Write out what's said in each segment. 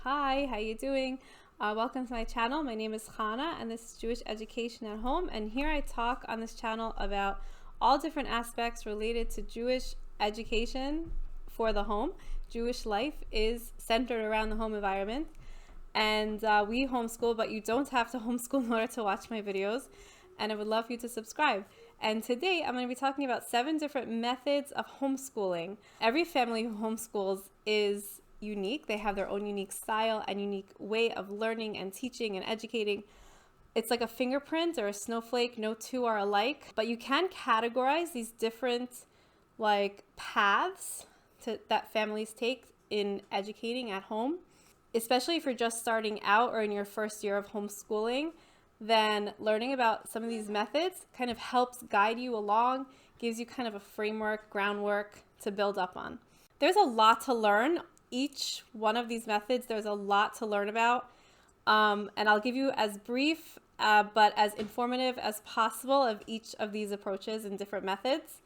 Hi, how you doing? Welcome to my channel. My name is Chana and this is Jewish Education at Home, and here I talk on this channel about all different aspects related to Jewish education for the home. Jewish life is centered around the home environment, and we homeschool, but you don't have to homeschool in order to watch my videos, and I would love for you to subscribe. And today I'm going to be talking about 7 different methods of homeschooling. Every family who homeschools is unique. They have their own unique style and unique way of learning and teaching and educating. It's like a fingerprint or a snowflake. No two are alike, but you can categorize these different paths that families take in educating at home. Especially if you're just starting out or in your first year of homeschooling, then learning about some of these methods kind of helps guide you along, gives you kind of a framework, groundwork to build up on. There's a lot to learn. Each one of these methods, there's a lot to learn about. And I'll give you as brief but as informative as possible of each of these approaches and different methods.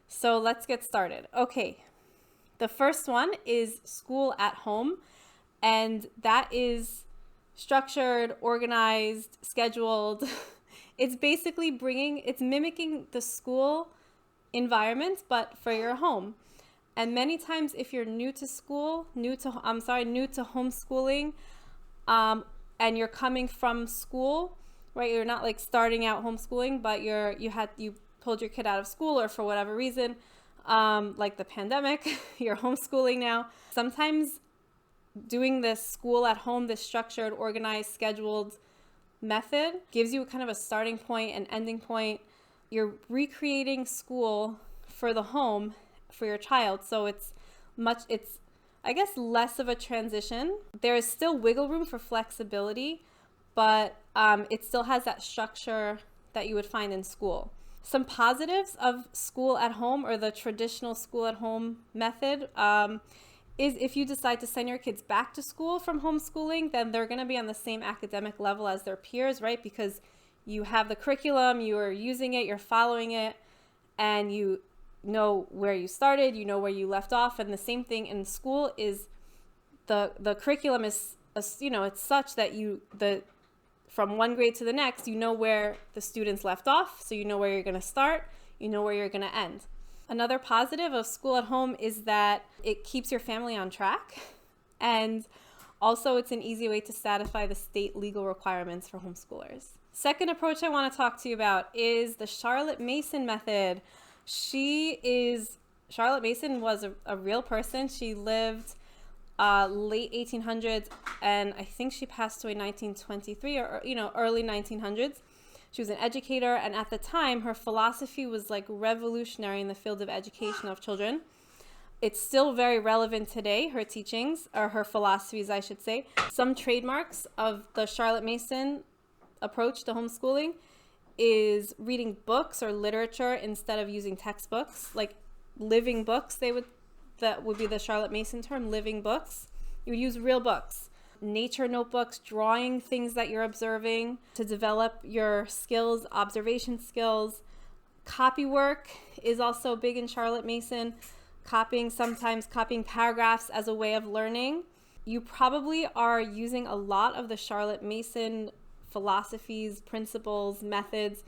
So let's get started. Okay, the first one is school at home. And that is structured, organized, scheduled. It's basically it's mimicking the school environment, but for your home. And many times if you're new to homeschooling, and you're coming from school, right? You're not like starting out homeschooling, but you pulled your kid out of school or for whatever reason, like the pandemic, you're homeschooling now. Sometimes doing this school at home, this structured, organized, scheduled method gives you kind of a starting point and ending point. You're recreating school for the home for your child. So it's I guess less of a transition. There is still wiggle room for flexibility, but it still has that structure that you would find in school. Some positives of school at home, or the traditional school at home method, is if you decide to send your kids back to school from homeschooling, then they're going to be on the same academic level as their peers, right? Because you have the curriculum, you are using it, you're following it, and you know where you started, you know where you left off. And the same thing in school is the curriculum is, it's such that from one grade to the next, you know where the students left off, so you know where you're going to start, you know where you're going to end. Another positive of school at home is that it keeps your family on track, and also it's an easy way to satisfy the state legal requirements for homeschoolers. Second approach I want to talk to you about is the Charlotte Mason method. Charlotte Mason was a real person. She lived late 1800s, and I think she passed away in 1923 or early 1900s. She was an educator, and at the time, her philosophy was revolutionary in the field of education of children. It's still very relevant today, her teachings, or her philosophies, I should say. Some trademarks of the Charlotte Mason approach to homeschooling is reading books or literature instead of using textbooks, like living books. That would be the Charlotte Mason term, living books. You would use real books. Nature notebooks, drawing things that you're observing to develop your skills, observation skills. Copy work is also big in Charlotte Mason. Sometimes copying paragraphs as a way of learning. You probably are using a lot of the Charlotte Mason philosophies, principles, methods,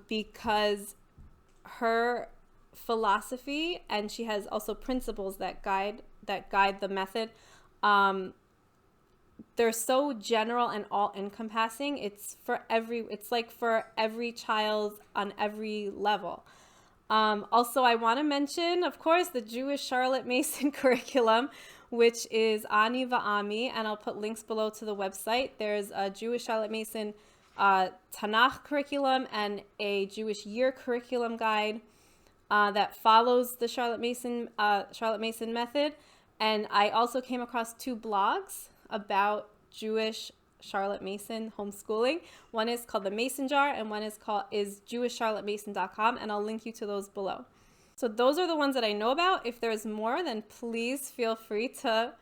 because her philosophy, and she has also principles that guide the method. They're so general and all-encompassing. It's for every child on every level. Also, I want to mention, of course, the Jewish Charlotte Mason curriculum, which is Ani Va'ami, and I'll put links below to the website. There's a Jewish Charlotte Mason Tanakh curriculum and a Jewish year curriculum guide that follows the Charlotte Mason method. And I also came across 2 blogs about Jewish Charlotte Mason homeschooling. One is called The Mason Jar, and one is JewishCharlotteMason.com, and I'll link you to those below. So those are the ones that I know about. If there's more, then please feel free to,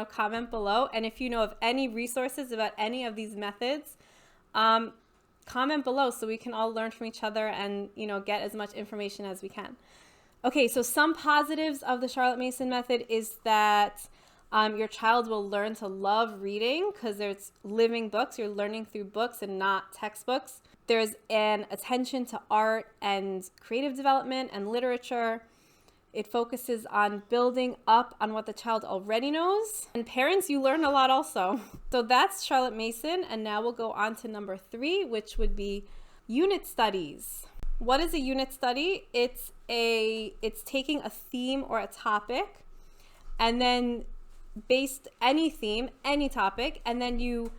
comment below. And if you know of any resources about any of these methods, comment below so we can all learn from each other and, get as much information as we can. Okay, so some positives of the Charlotte Mason method is that Your child will learn to love reading because there's living books. You're learning through books and not textbooks. There's an attention to art and creative development and literature. It focuses on building up on what the child already knows. And parents, you learn a lot also. So that's Charlotte Mason. And now we'll go on to number 3, which would be unit studies. What is a unit study? It's taking a theme or a topic, and then based any theme, any topic, and then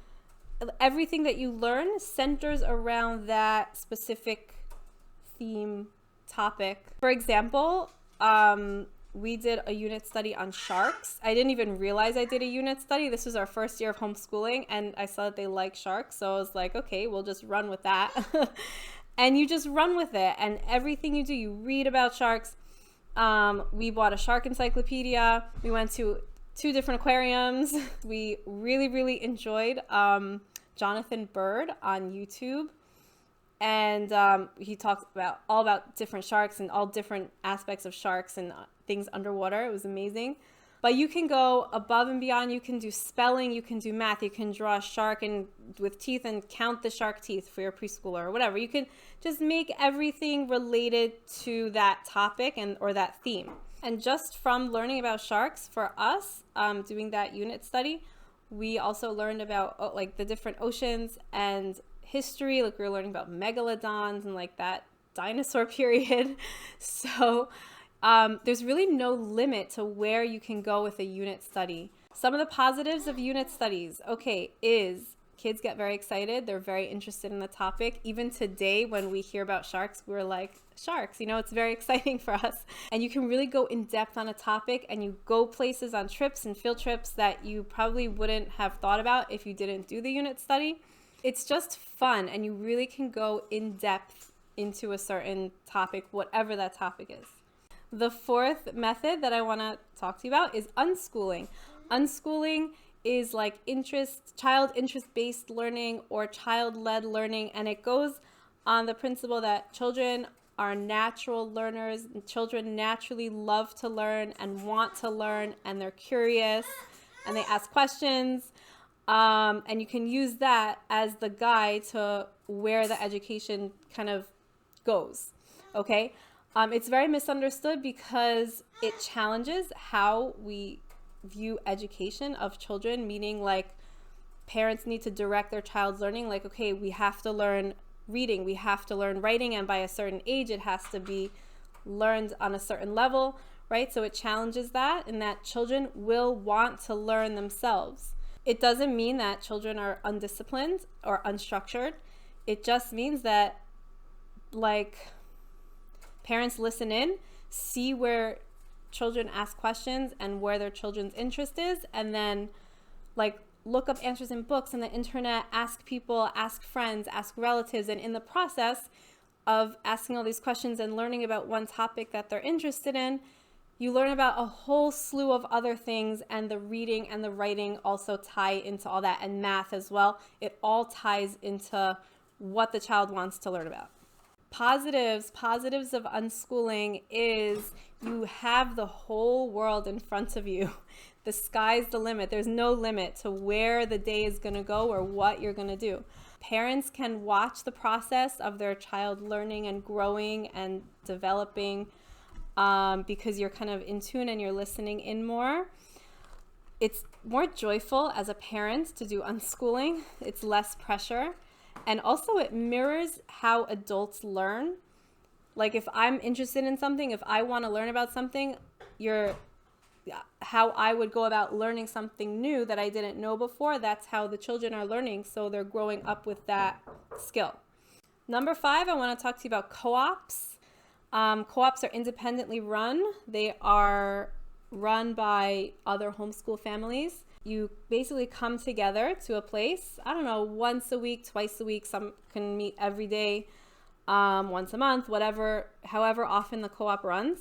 everything that you learn centers around that specific theme topic. For example, we did a unit study on sharks. I didn't even realize I did a unit study. This was our first year of homeschooling, and I saw that they like sharks, so I was like, okay, we'll just run with that. And you just run with it, and everything you do, you read about sharks. We bought a shark encyclopedia. We went to 2 different aquariums. We really, really enjoyed Jonathan Bird on YouTube. And he talks all about different sharks and all different aspects of sharks and things underwater. It was amazing. But you can go above and beyond. You can do spelling, you can do math, you can draw a shark with teeth and count the shark teeth for your preschooler or whatever. You can just make everything related to that topic or that theme. And just from learning about sharks, for us, doing that unit study, we also learned about like the different oceans and history. Like we were learning about megalodons and like that dinosaur period. So there's really no limit to where you can go with a unit study. Some of the positives of unit studies, is kids get very excited. They're very interested in the topic. Even today, when we hear about sharks, we're like, sharks, it's very exciting for us. And you can really go in depth on a topic, and you go places on trips and field trips that you probably wouldn't have thought about if you didn't do the unit study. It's just fun, and you really can go in depth into a certain topic, whatever that topic is. The 4th method that I want to talk to you about is unschooling. Unschooling is like child interest-based learning or child-led learning, and it goes on the principle that children are natural learners, and children naturally love to learn and want to learn, and they're curious and they ask questions, and you can use that as the guide to where the education kind of goes. Okay. It's very misunderstood because it challenges how we view education of children, meaning like parents need to direct their child's learning. Like, okay, we have to learn reading, we have to learn writing, and by a certain age, it has to be learned on a certain level, right? So it challenges that, and that children will want to learn themselves. It doesn't mean that children are undisciplined or unstructured. It just means that, like, parents listen in, see where children ask questions and where their children's interest is, and then like look up answers in books and the internet, ask people, ask friends, ask relatives, and in the process of asking all these questions and learning about one topic that they're interested in, you learn about a whole slew of other things, and the reading and the writing also tie into all that, and math as well. It all ties into what the child wants to learn about. Positives of unschooling is you have the whole world in front of you. The sky's the limit. There's no limit to where the day is going to go or what you're going to do. Parents can watch the process of their child learning and growing and developing because you're kind of in tune and you're listening in more. It's more joyful as a parent to do unschooling. It's less pressure. And also it mirrors how adults learn. Like if I'm interested in something, if I want to learn about something, how I would go about learning something new that I didn't know before, that's how the children are learning. So they're growing up with that skill. Number 5, I want to talk to you about co-ops. Co-ops are independently run. They are run by other homeschool families. You basically come together to a place, I don't know, once a week, twice a week. Some can meet every day, once a month, however often the co-op runs.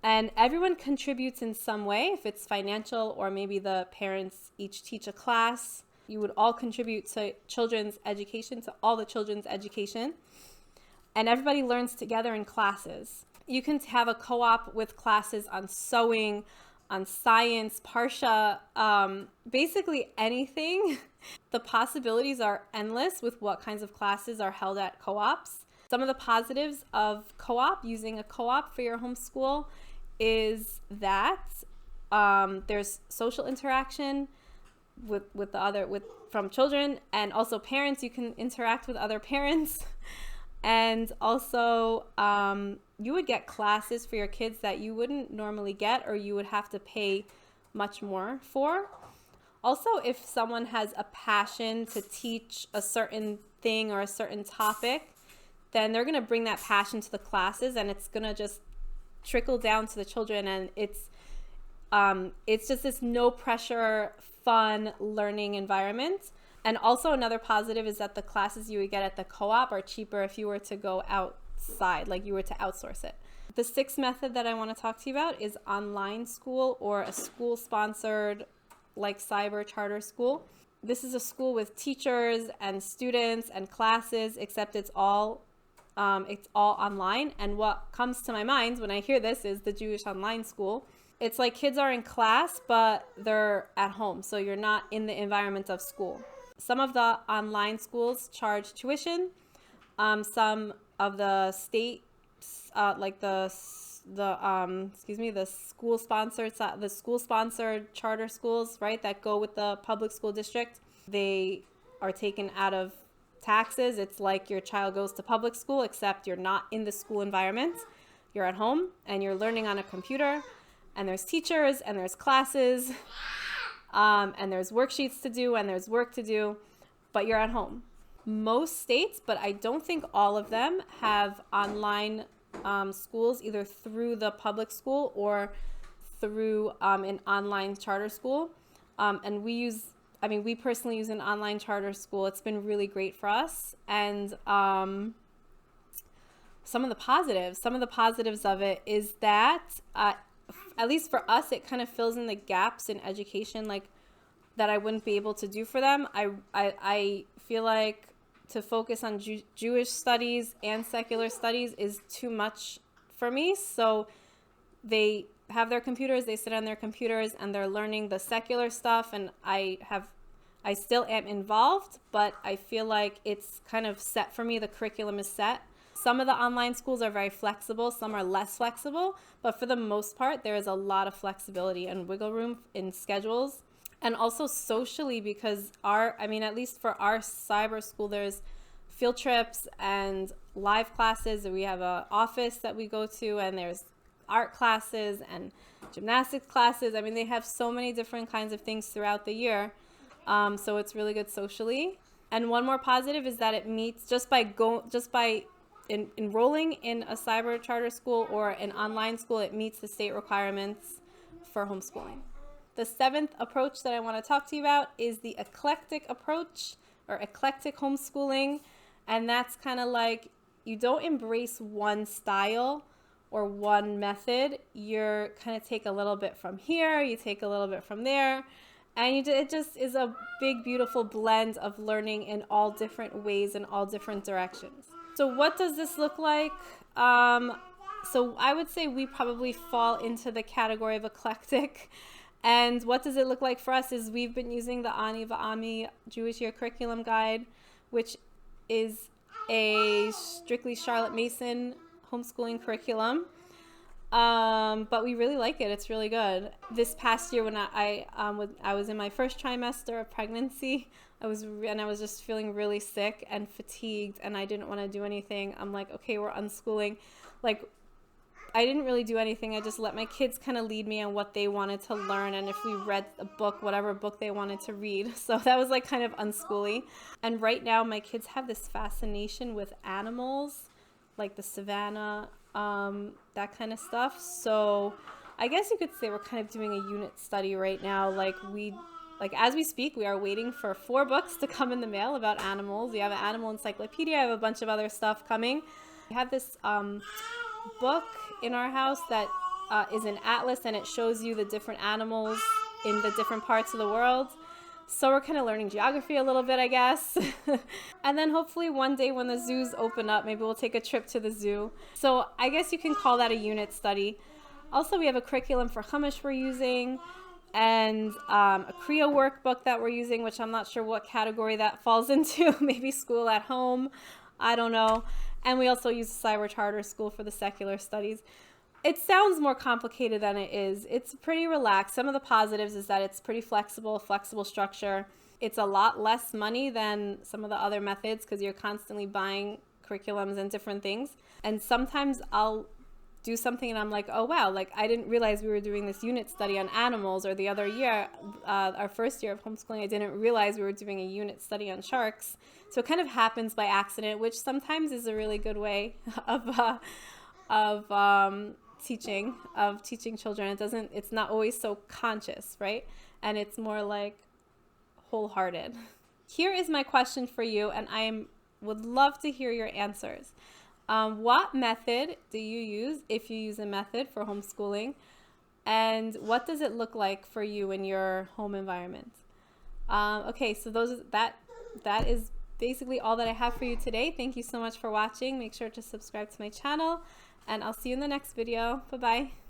And everyone contributes in some way, if it's financial or maybe the parents each teach a class. You would all contribute to children's education, to all the children's education. And everybody learns together in classes. You can have a co-op with classes on sewing, on science, Parsha, basically anything. The possibilities are endless with what kinds of classes are held at co-ops. Some of the positives of co-op, using a co-op for your homeschool, is that there's social interaction from children, and also parents. You can interact with other parents. And also, you would get classes for your kids that you wouldn't normally get, or you would have to pay much more for. Also, if someone has a passion to teach a certain thing or a certain topic, then they're going to bring that passion to the classes, and it's going to just trickle down to the children. And it's just this no pressure, fun learning environment. And also another positive is that the classes you would get at the co-op are cheaper if you were to go outside, like you were to outsource it. The sixth method that I want to talk to you about is online school, or a school sponsored like cyber charter school. This is a school with teachers and students and classes, except it's all online. And what comes to my mind when I hear this is the Jewish online school. It's like kids are in class, but they're at home, so you're not in the environment of school. Some of the online schools charge tuition. Some of the state, like the school sponsored charter schools, right, that go with the public school district, they are taken out of taxes. It's like your child goes to public school, except you're not in the school environment. You're at home and you're learning on a computer, and there's teachers and there's classes, and there's worksheets to do and there's work to do, but you're at home. Most states, but I don't think all of them, have online schools, either through the public school or through an online charter school. And we personally use an online charter school. It's been really great for us. And some of the positives of it is that, at least for us, it kind of fills in the gaps in education, like that I wouldn't be able to do for them. I feel like to focus on Jewish studies and secular studies is too much for me. So they have their computers, they sit on their computers, and they're learning the secular stuff. And I still am involved, but I feel like it's kind of set for me. The curriculum is set. Some of the online schools are very flexible, some are less flexible, but for the most part, there is a lot of flexibility and wiggle room in schedules. And also socially, because at least for our cyber school, there's field trips and live classes. We have an office that we go to, and there's art classes and gymnastics classes. I mean, they have so many different kinds of things throughout the year. So it's really good socially. And one more positive is that it meets just by enrolling in a cyber charter school or an online school, it meets the state requirements for homeschooling. The seventh approach that I want to talk to you about is the eclectic approach, or eclectic homeschooling. And that's kind of like, you don't embrace one style or one method. You're kind of take a little bit from here, you take a little bit from there, and it just is a big, beautiful blend of learning in all different ways and all different directions. So what does this look like? So I would say we probably fall into the category of eclectic. And what does it look like for us is we've been using the Ani Va'ami Jewish Year Curriculum Guide, which is a strictly Charlotte Mason homeschooling curriculum. But we really like it. It's really good. This past year when I was in my first trimester of pregnancy, I was just feeling really sick and fatigued, and I didn't want to do anything. I'm like, okay, we're unschooling. Like, I didn't really do anything. I just let my kids kind of lead me on what they wanted to learn, and if we read a book, whatever book they wanted to read. So that was like kind of unschooly. And right now my kids have this fascination with animals, like the savannah, that kind of stuff. So I guess you could say we're kind of doing a unit study right now. As we speak, we are waiting for 4 books to come in the mail about animals. We have an animal encyclopedia. I have a bunch of other stuff coming. We have this book in our house that is an atlas, and it shows you the different animals in the different parts of the world. So we're kind of learning geography a little bit, I guess. And then hopefully one day when the zoos open up, maybe we'll take a trip to the zoo. So I guess you can call that a unit study. Also, we have a curriculum for Chumash we're using, and a Kriya workbook that we're using, which I'm not sure what category that falls into. Maybe school at home. I don't know. And we also use the Cyber Charter School for the secular studies. It sounds more complicated than it is. It's pretty relaxed. Some of the positives is that it's pretty flexible structure. It's a lot less money than some of the other methods because you're constantly buying curriculums and different things. And sometimes I'll do something and I'm like, oh wow, like I didn't realize we were doing this unit study on animals, or the other year, our first year of homeschooling, I didn't realize we were doing a unit study on sharks. So it kind of happens by accident, which sometimes is a really good way of teaching children. It's not always so conscious, right? And it's more like wholehearted. Here is my question for you, and would love to hear your answers. What method do you use, if you use a method, for homeschooling? And what does it look like for you in your home environment? Okay, so that is basically all that I have for you today. Thank you so much for watching. Make sure to subscribe to my channel, and I'll see you in the next video. Bye-bye.